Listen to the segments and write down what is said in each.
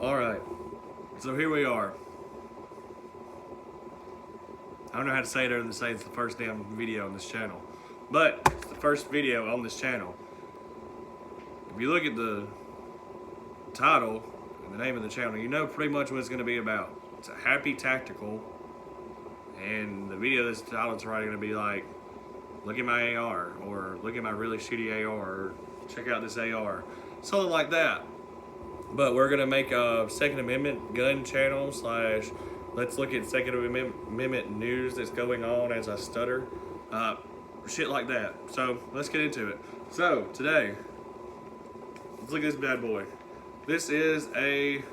Alright, so here we are. I don't know how to say it other than to say it's the first damn video on this channel. But it's the first video on this channel. If you look at the title and the name of the channel, you know pretty much what it's going to be about. It's a happy tactical, and the video this title's probably going to be like, look at my AR, or look at my really shitty AR, or check out this AR, something like that. But we're going to make a Second Amendment gun channel slash let's look at Second Amendment news that's going on as I stutter. Shit like that. So let's get into it. So today, let's look at this bad boy. This is a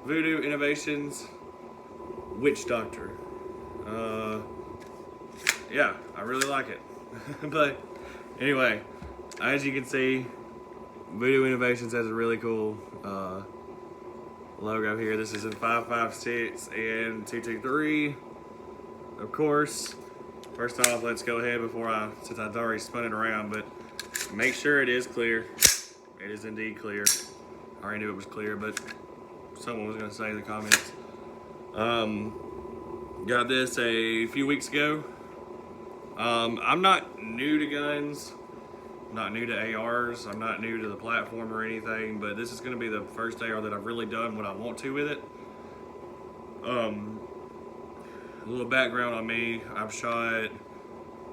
Voodoo Innovations Witch Doctor. Yeah, I really like it. But anyway, as you can see, Voodoo Innovations has a really cool logo here. This is in 5.56 and 2.23. Of course, first off, let's go ahead since I've already spun it around, but make sure it is clear. It is indeed clear. I already knew it was clear, but someone was going to say in the comments. Got this a few weeks ago. I'm not new to guns. I'm not new to ARs. I'm not new to the platform or anything, but this is going to be the first AR that I've really done what I want to with it. A little background on me. I've shot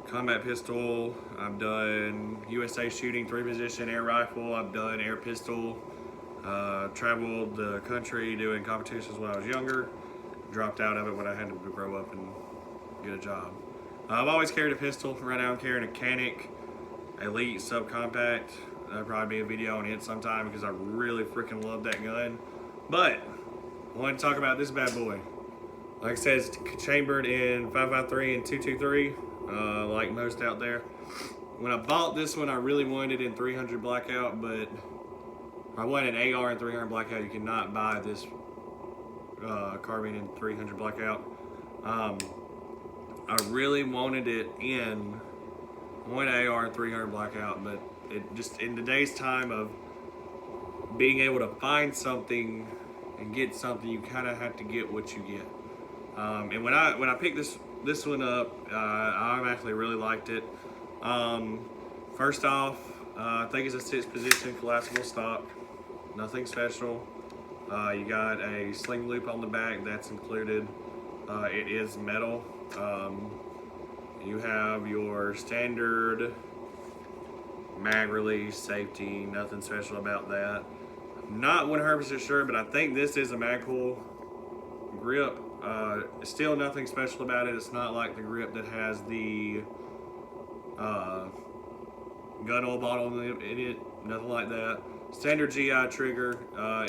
combat pistol. I've done USA shooting 3-position air rifle. I've done air pistol. Traveled the country doing competitions when I was younger. Dropped out of it when I had to grow up and get a job. I've always carried a pistol. Right now I'm carrying a Canic Elite subcompact. There'll probably be a video on it sometime because I really freaking love that gun. But I want to talk about this bad boy. Like I said, it's chambered in 5.53 and 2.23, like most out there. When I bought this one, I really wanted it in 300 blackout, but I wanted an AR in 300 blackout. You cannot buy this carbine in 300 blackout. I really wanted it in one AR 300 blackout, but it just, in today's time of being able to find something and get something, you kind of have to get what you get. And when I picked this one up, I actually really liked it. First off, I think it's a 6-position collapsible stock, nothing special. You got a sling loop on the back, that's included. It is metal. You have your standard mag release, safety, nothing special about that. Not 100% sure, but I think this is a Magpul grip. Still nothing special about it. It's not like the grip that has the gun oil bottle in it, nothing like that. Standard GI trigger,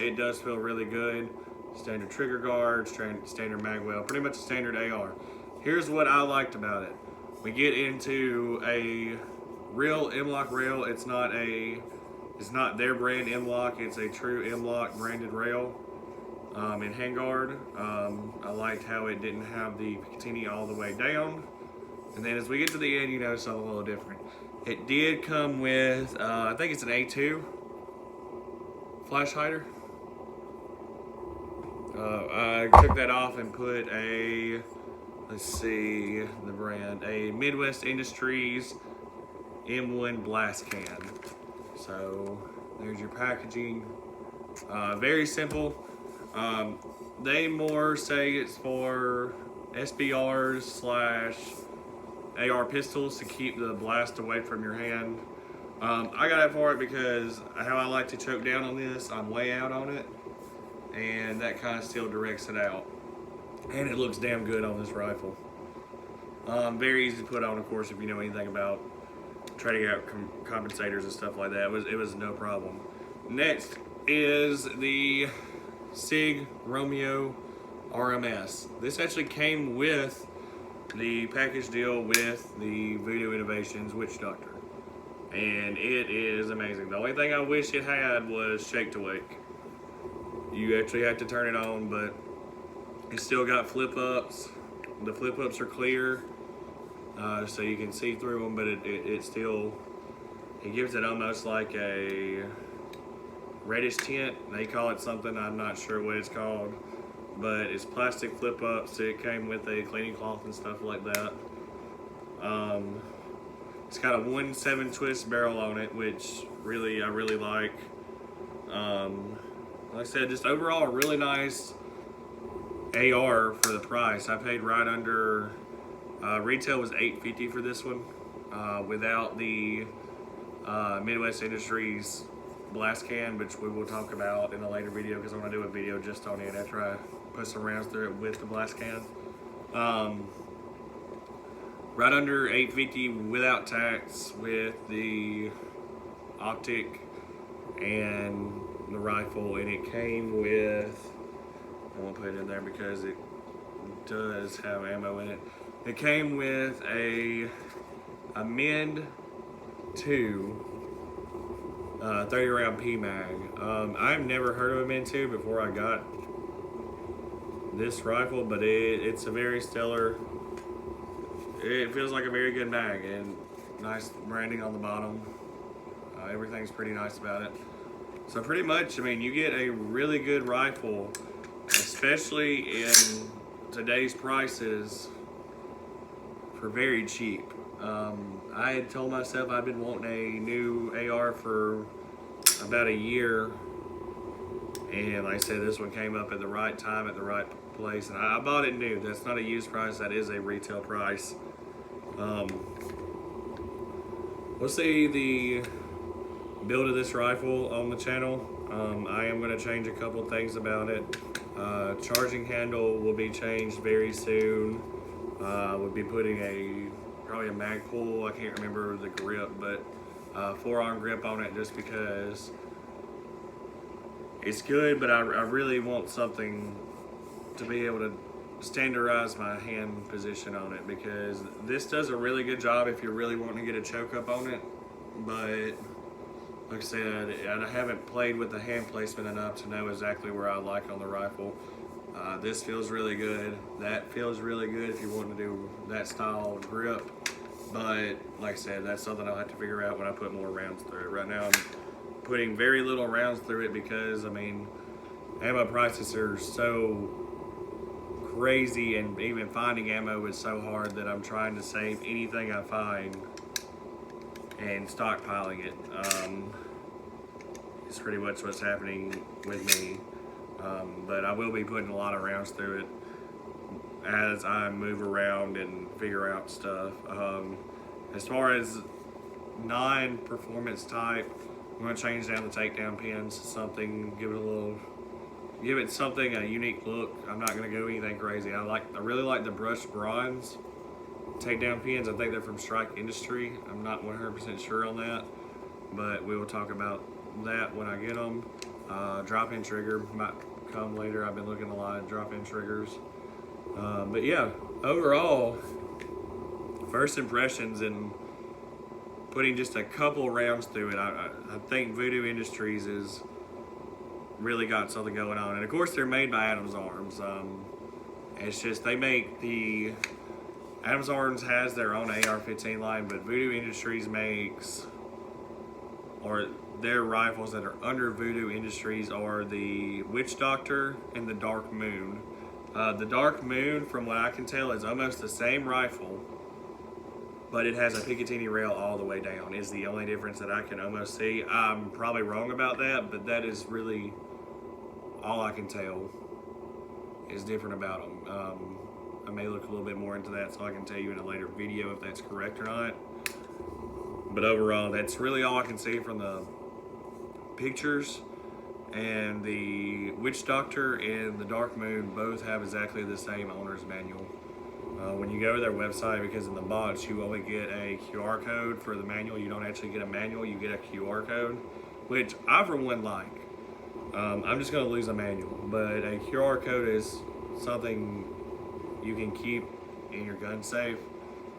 it does feel really good. Standard trigger guard, standard mag well, pretty much a standard AR. Here's what I liked about it. We get into a real M-Lok rail. It's not their brand M-Lok. It's a true M-Lok branded rail in handguard. I liked how it didn't have the Picatinny all the way down. And then as we get to the end, you notice something a little different. It did come with, I think it's an A2 flash hider. I took that off and put a, let's see the brand, a Midwest Industries M1 blast can. So there's your packaging. Very simple. They more say it's for SBRs slash AR pistols to keep the blast away from your hand. I got it for it because how I like to choke down on this, I'm way out on it, and that kind of still directs it out. And it looks damn good on this rifle. Very easy to put on, of course, if you know anything about trading out compensators and stuff like that. It was no problem. Next is the Sig Romeo RMS. This actually came with the package deal with the Voodoo Innovations Witch Doctor. And it is amazing. The only thing I wish it had was shake to wake. You actually have to turn it on, but it's still got flip ups. The flip ups are clear, so you can see through them, but it still, it gives it almost like a reddish tint. They call it something, I'm not sure what it's called, but it's plastic flip up, so it came with a cleaning cloth and stuff like that. It's got a 1/7 twist barrel on it, which I really like. Like I said, just overall a really nice AR for the price. I paid right under, retail was $8.50 for this one, without the Midwest Industries blast can, which we will talk about in a later video because I'm going to do a video just on it after I put some rounds through it with the blast can. Right under $8.50 without tax, with the optic and the rifle, and it came with, I won't put it in there because it does have ammo in it. It came with a Mend 2 30 round PMag. I've never heard of a Mend 2 before I got this rifle, but it's a very stellar, it feels like a very good mag, and nice branding on the bottom. Everything's pretty nice about it. So pretty much, I mean, you get a really good rifle, especially in today's prices, for very cheap. I had told myself I've been wanting a new AR for about a year, and like I said, this one came up at the right time, at the right place, and I bought it new. That's not a used price, that is a retail price. We'll see the build of this rifle on the channel. I am going to change a couple things about it. Charging handle will be changed very soon. We'll be putting probably a mag pull, I can't remember the grip, but forearm grip on it, just because it's good, but I really want something to be able to standardize my hand position on it, because this does a really good job if you're really wanting to get a choke up on it, but like I said, I haven't played with the hand placement enough to know exactly where I like on the rifle. This feels really good. That feels really good if you want to do that style of grip. But like I said, that's something I'll have to figure out when I put more rounds through it. Right now I'm putting very little rounds through it because, I mean, ammo prices are so crazy, and even finding ammo is so hard that I'm trying to save anything I find and stockpiling it. It's pretty much what's happening with me. But I will be putting a lot of rounds through it as I move around and figure out stuff. As far as non-performance type, I'm going to change down the takedown pins to something, give it something, a unique look. I'm not going to go anything crazy. I really like the brushed bronze takedown pins. I think they're from Strike Industry. I'm not 100% sure on that, but we will talk about that when I get them. Drop-in trigger might come later. I've been looking a lot at drop-in triggers. But yeah, overall, first impressions and putting just a couple rounds through it, I think Voodoo Industries has really got something going on. And of course, they're made by Adams Arms. It's just, they make the, Adams Arms has their own AR-15 line, but Voodoo Industries makes, or their rifles that are under Voodoo Industries are the Witch Doctor and the Dark Moon. The Dark Moon, from what I can tell, is almost the same rifle, but it has a Picatinny rail all the way down, is the only difference that I can almost see. I'm probably wrong about that, but that is really all I can tell is different about them. I may look a little bit more into that so I can tell you in a later video if that's correct or not. But overall, that's really all I can see from the pictures. And the Witch Doctor and the Dark Moon both have exactly the same owner's manual. When you go to their website, because in the box you only get a QR code for the manual, you don't actually get a manual, you get a QR code, which I for one like. I'm just going to lose a manual, but a QR code is something you can keep in your gun safe.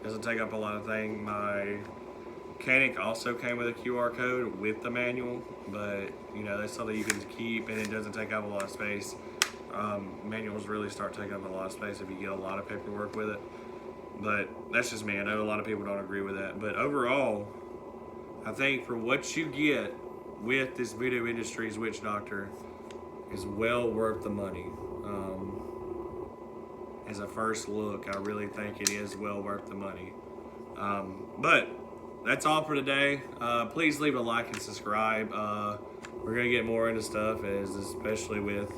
Doesn't take up a lot of things. My Canic also came with a QR code with the manual, but you know, that's something you can keep and it doesn't take up a lot of space. Manuals really start taking up a lot of space if you get a lot of paperwork with it, but that's just me. I know a lot of people don't agree with that, but overall, I think for what you get with this Voodoo Industries Witch Doctor is well worth the money. As a first look, I really think it is well worth the money. But that's all for today. Please leave a like and subscribe. We're gonna get more into stuff, especially with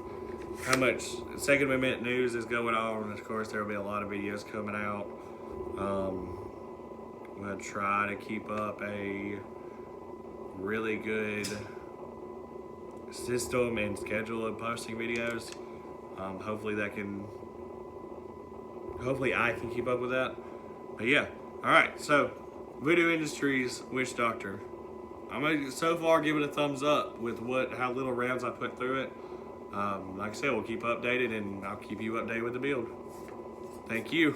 how much Second Amendment news is going on. And of course, there will be a lot of videos coming out. I'm gonna try to keep up a really good system and schedule of posting videos. Hopefully I can keep up with that. But yeah, all right. So Voodoo Industries Witch Doctor. I'm gonna so far give it a thumbs up with how little rounds I put through it. Like I said, we'll keep updated and I'll keep you updated with the build. Thank you.